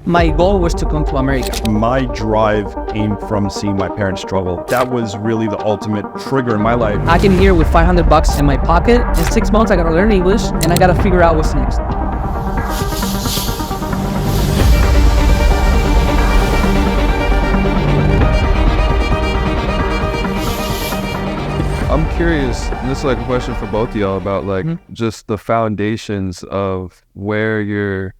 My goal was to come to America. My drive came from seeing my parents struggle. That was really the ultimate trigger in my life. I came here with $500 in my pocket. In 6 months, I gotta learn English and I gotta figure out what's next. I'm curious, and this is like a question for both of y'all about like just the foundations of where your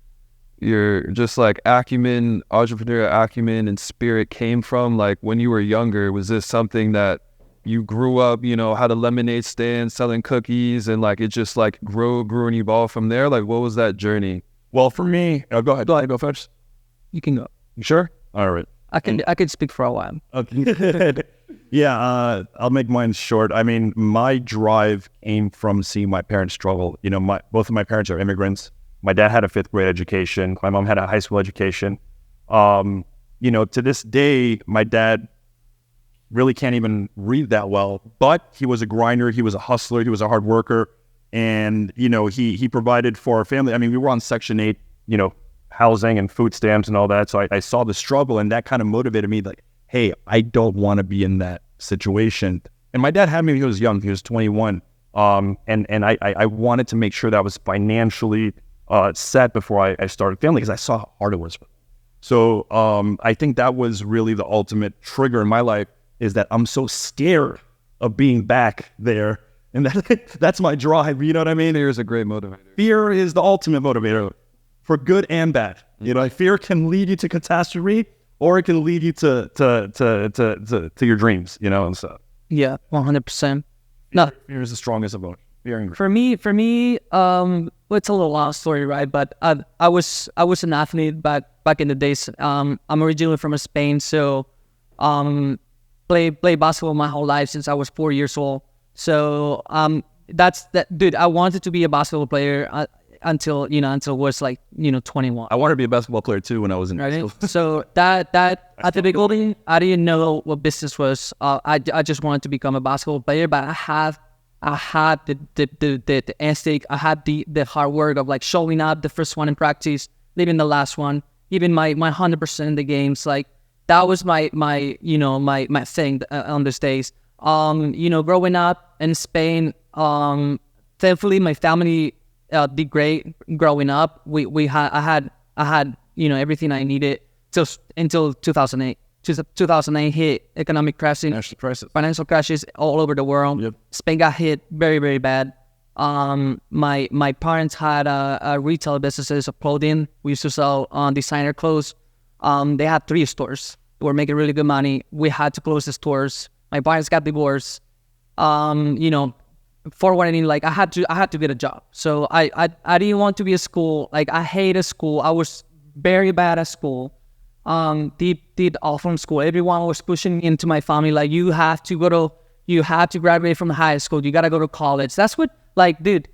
just like acumen, entrepreneurial acumen and spirit came from. Like when you were younger, was this something that you grew up, had a lemonade stand selling cookies and like it just like grew and evolved from there? Like what was that journey? Well, for me, go ahead, go first. You can go. You sure? All right. I could speak for a while. Okay. Yeah, I'll make mine short. I mean, my drive came from seeing my parents struggle. Both of my parents are immigrants. My dad had a 5th grade education. My mom had a high school education. To this day, my dad really can't even read that well, but he was a grinder. He was a hustler. He was a hard worker. And, he provided for our family. I mean, we were on Section 8, housing and food stamps and all that. So I saw the struggle and that kind of motivated me like, hey, I don't want to be in that situation. And my dad had me when he was young. He was 21. And I wanted to make sure that I was financially set before I started family because I saw how hard it was. So I think that was really the ultimate trigger in my life is that I'm so scared of being back there. And that's my drive. You know what I mean? Fear is a great motivator. Fear is the ultimate motivator for good and bad. Fear can lead you to catastrophe or it can lead you to your dreams, and stuff. Yeah, 100%. No, fear is the strongest emotion. For me, it's a little long story, right? But I was an athlete back in the days. I'm originally from Spain, so play basketball my whole life since I was 4 years old. So that's that, dude. I wanted to be a basketball player until I was like 21. I wanted to be a basketball player too when I was in high school. So that at the beginning, I didn't know what business was. I just wanted to become a basketball player, but I had the instinct. I had the hard work of like showing up the first one in practice, leaving the last one, even my 100% in the games. Like that was my thing on these days. Growing up in Spain, thankfully my family did great growing up. I had everything I needed until 2008. 2008 hit, economic crisis, financial crashes all over the world. Yep. Spain got hit very, very bad. My parents had a retail businesses of clothing. We used to sell designer clothes. They had 3 stores. They were making really good money. We had to close the stores. My parents got divorced. Forwarding, like I had to get a job. So I didn't want to be at school. Like I hated school. I was very bad at school. Did awful in school. Everyone was pushing into my family like you have to graduate from high school. You gotta go to college. That's what back in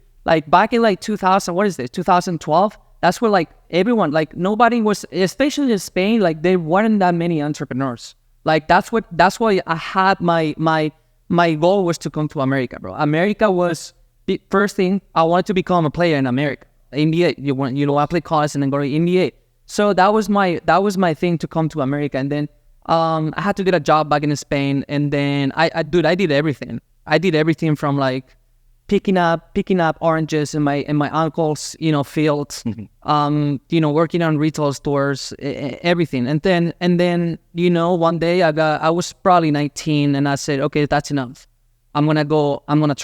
like 2012. That's where like everyone, like nobody was, especially in Spain, like there weren't that many entrepreneurs. Like that's why I had my goal was to come to America, bro. America was the first thing. I wanted to become a player in America. NBA, I play college and then go to NBA. So that was my thing to come to America. And then I had to get a job back in Spain. And then I did everything. I did everything from like picking up oranges in my uncle's fields, working on retail stores, everything. And then one day I was probably 19 and I said, okay, that's enough. I'm gonna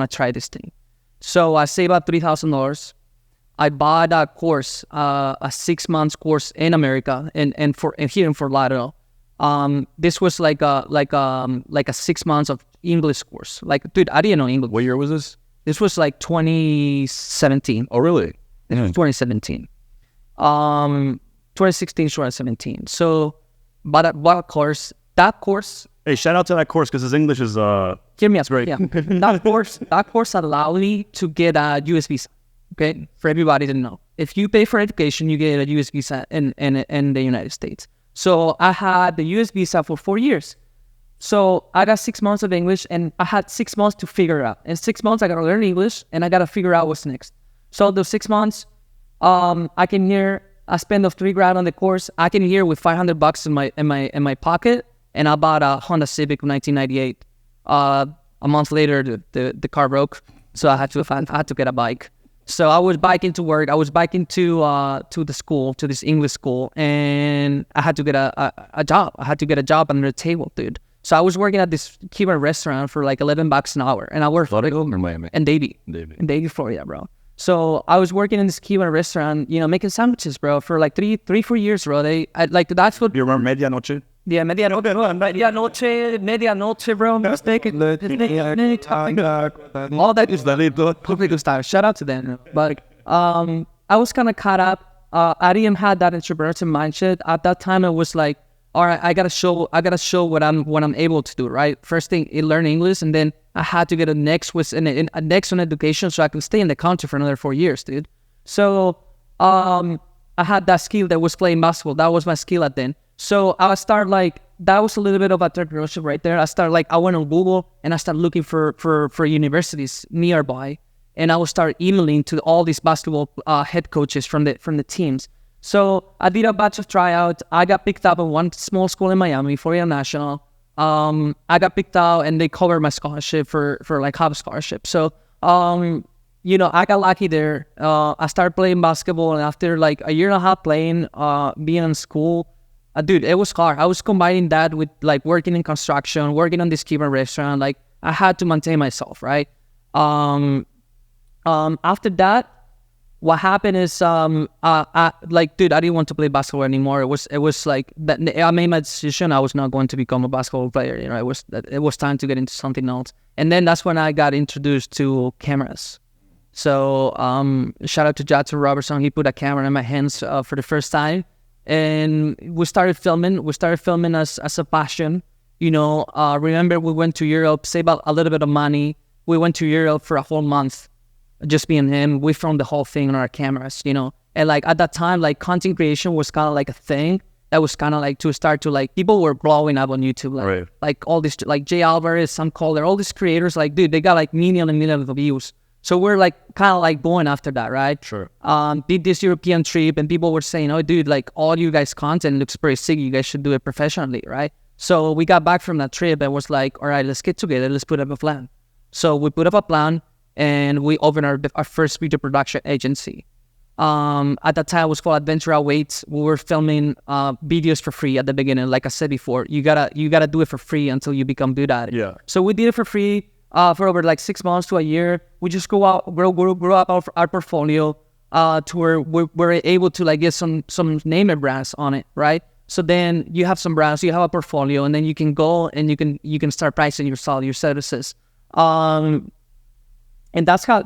try this thing. So I saved up $3,000. I bought a course, a 6 months course in America and here in Fort Lauderdale. This was like a 6 months of English course. Like, dude, I didn't know English. What year was this? This was like 2017. Oh, really? This was 2017. 2016, 2017. So, but a course. That course. Hey, shout out to that course because his English is Hear me out. great. Yeah. That course allowed me to get a US visa. Okay, for everybody to know, if you pay for education, you get a US visa in the United States. So I had the US visa for 4 years. So I got 6 months of English and I had 6 months to figure it out. In 6 months, I got to learn English and I got to figure out what's next. So those 6 months, I came here I spent the $3,000 on the course. I came here with $500 in my pocket, and I bought a Honda Civic 1998. A month later, the car broke, so I had to get a bike. So I was biking to work. I was biking to the school, to this English school, and I had to get a job. I had to get a job under the table, dude. So I was working at this Cuban restaurant for like $11 an hour, and I worked Lauderdale or Miami? in Davie, Florida, bro. So I was working in this Cuban restaurant, making sandwiches, bro, for like 4 years, bro. That's what. You remember Medianoche? Yeah, medianoche, bro. Mistaken. All that is public style. Shout out to them. But I was kind of caught up. I didn't have that entrepreneurial mindset at that time. It was like, all right, I gotta show what I'm able to do. Right. First thing, learn English, and then I had to get a next on education so I could stay in the country for another 4 years, dude. So I had that skill that was playing basketball. That was my skill at then. So I started that was a little bit of entrepreneurship right there. I went on Google and I started looking for universities nearby, and I would start emailing to all these basketball head coaches from the teams. So I did a batch of tryouts. I got picked up at one small school in Miami, Florida National. I got picked out and they covered my scholarship for like half a scholarship. So I got lucky there. I started playing basketball, and after like a year and a half playing, being in school. Dude, it was hard. I was combining that with like working in construction, working on this Cuban restaurant. Like I had to maintain myself, right? After that, what happened is, dude, I didn't want to play basketball anymore. It was like that. I made my decision. I was not going to become a basketball player. It was time to get into something else. And then that's when I got introduced to cameras. So shout out to Jadson Robertson. He put a camera in my hands for the first time. And we started filming. We started filming as a passion. Remember we went to Europe, saved a little bit of money. We went to Europe for a whole month, just me and him. We filmed the whole thing on our cameras, And like at that time, like content creation was kind of like a thing that was kind of like to start to like people were blowing up on YouTube, like right. Like all this like Jay Alvarez, Sam Colder, all these creators, like dude, they got like millions and millions of views. So we're like kind of like going after that, right? Sure. Did this European trip, and people were saying, "Oh, dude, like all you guys' content looks pretty sick. You guys should do it professionally, right?" So we got back from that trip and was like, "All right, let's get together. Let's put up a plan." So we put up a plan, and we opened our first video production agency. At that time, it was called Adventure Awaits. We were filming videos for free at the beginning. Like I said before, you gotta do it for free until you become good at it. Yeah. So we did it for free. For over like 6 months to a year, we just grow up our portfolio to where we're able to like get some name and brands on it, right? So then you have some brands, you have a portfolio, and then you can go and you can start pricing your services. And that's how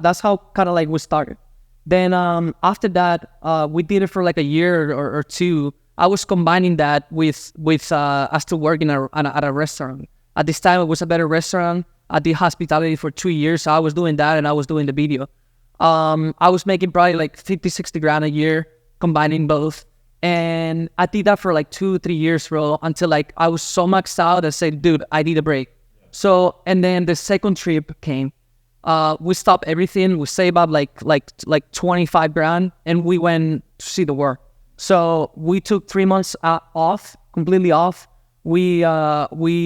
kind of like we started. Then after that, we did it for like a year or two. I was combining that with us still working at a restaurant. At this time, it was a better restaurant. I did hospitality for 2 years. So I was doing that and I was doing the video. I was making probably like 50, 60 grand a year, combining both. And I did that for like 2-3 years, bro, until like I was so maxed out. I said, dude, I need a break. So, and then the second trip came. We stopped everything. We saved up like 25 grand and we went to see the world. So we took 3 months off, completely off. We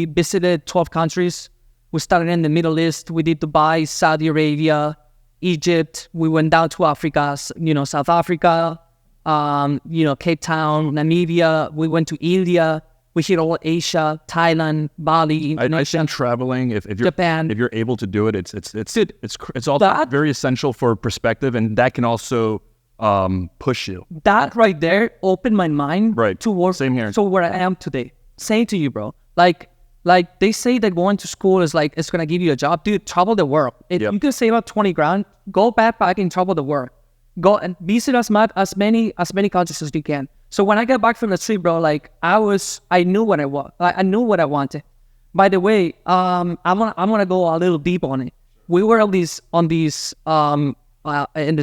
visited 12 countries. We started in the Middle East. We did Dubai, Saudi Arabia, Egypt. We went down to Africa, South Africa, Cape Town, Namibia. We went to India. We hit all Asia, Thailand, Bali. I think traveling, if you're Japan. if you're able to do it, it's also very essential for perspective, and that can also push you. That right there opened my mind Right. towards Same here. So where I am today. Same to you, bro. Like they say that going to school is like it's gonna give you a job, dude. Travel the world. If Yep. you can save up 20 grand, go backpack and travel the world. Go and visit as many countries as you can. So when I got back from the trip, bro, like I knew what I want. I knew what I wanted. By the way, I'm gonna go a little deep on it. We were in this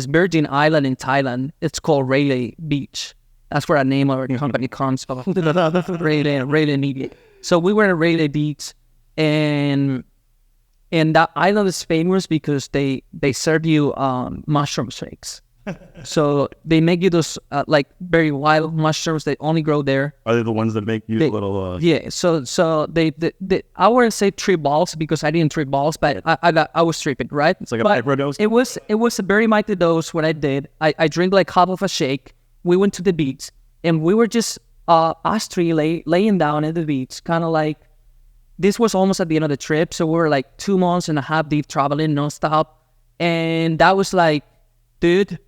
Virgin Island in Thailand. It's called Railay Beach. That's where our name of our company comes from. Railay Media. So we were at Railay Beach, and that island is famous because they serve you mushroom shakes. So they make you those like very wild mushrooms that only grow there. Are they the ones that make you little? Yeah. So they I wouldn't say trip balls because I didn't trip balls, but I was tripping, right? It's like a microdose. It was a very mighty dose. What I did, I drink like half of a shake. We went to the beach and we were just us three laying down at the beach, kind of like. This was almost at the end of the trip, so we were like 2 months and a half deep traveling nonstop, and that was like, dude,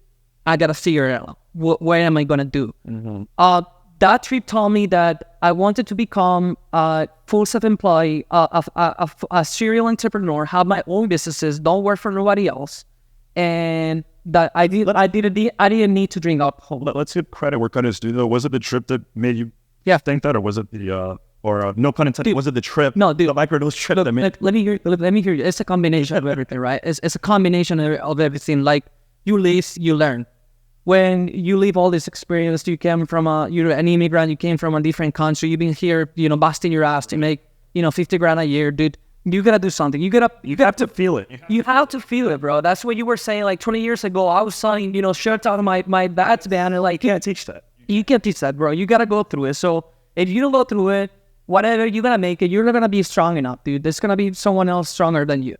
I gotta figure out what am I gonna do. That trip taught me that I wanted to become a full self-employed, a serial entrepreneur, have my own businesses, don't work for nobody else, and that I didn't need to drink alcohol. Let's give credit where credit is due. Though, was it the trip that made you think that, or was it the no pun intended? Dude, was it the trip? No, dude, the microdose trip. Look, that made... let me hear you. It's a combination of everything, right? It's a combination of everything. Like you live, you learn. When you live all this experience, you came from you're an immigrant. You came from a different country. You've been here, busting your ass to make, 50 grand a year, dude. You gotta do something. You have to feel it. You have to feel it, bro. That's what you were saying. Like 20 years ago, I was selling, shirts out of my dad's band, and like, you can't teach that. You can't teach that, bro. You gotta go through it. So if you don't go through it, whatever, you're gonna make it. You're not gonna be strong enough, dude. There's gonna be someone else stronger than you.